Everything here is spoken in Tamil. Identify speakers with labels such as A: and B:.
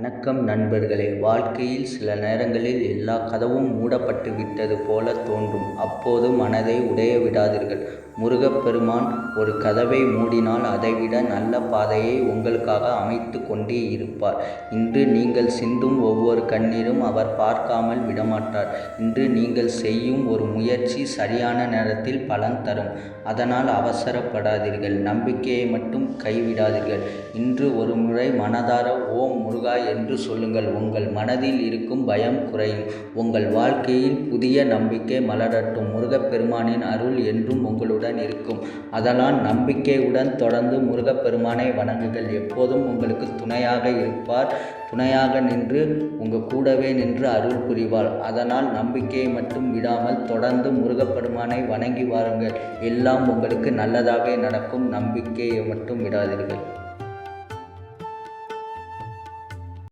A: வணக்கம் நண்பர்களே. வாழ்க்கையில் சில நேரங்களில் எல்லா கதவும் மூடப்பட்டு விட்டது போல தோன்றும். அப்போது மனதை உடைய விடாதீர்கள். முருகப்பெருமான் ஒரு கதவை மூடினால் அதைவிட நல்ல பாதையை உங்களுக்காக அமைத்து கொண்டே இருப்பார். இன்று நீங்கள் சிந்தும் ஒவ்வொரு கண்ணீரும் அவர் பார்க்காமல் விடமாட்டார். இன்று நீங்கள் செய்யும் ஒரு முயற்சி சரியான நேரத்தில் பலன் தரும். அதனால் அவசரப்படாதீர்கள். நம்பிக்கையை மட்டும் கைவிடாதீர்கள். இன்று ஒரு முறை மனதார ஓம் முருகா என்று சொல்லுங்கள். உங்கள் மனதில் இருக்கும் பயம் குறையும். உங்கள் வாழ்க்கையில் புதிய நம்பிக்கை மலரட்டும். முருகப்பெருமானின் அருள் என்றும் உங்களுடன் இருக்கும். அதனால் நம்பிக்கையுடன் தொடர்ந்து முருகப்பெருமானை வணங்குங்கள். எப்போதும் உங்களுக்கு துணையாக இருப்பார். துணையாக நின்று உங்கள் கூடவே நின்று அருள் புரிவார். அதனால் நம்பிக்கையை மட்டும் விடாமல் தொடர்ந்து முருகப்பெருமானை வணங்கி வாருங்கள். எல்லாம் உங்களுக்கு நல்லதாகவே நடக்கும். நம்பிக்கையை மட்டும் விடாதீர்கள்.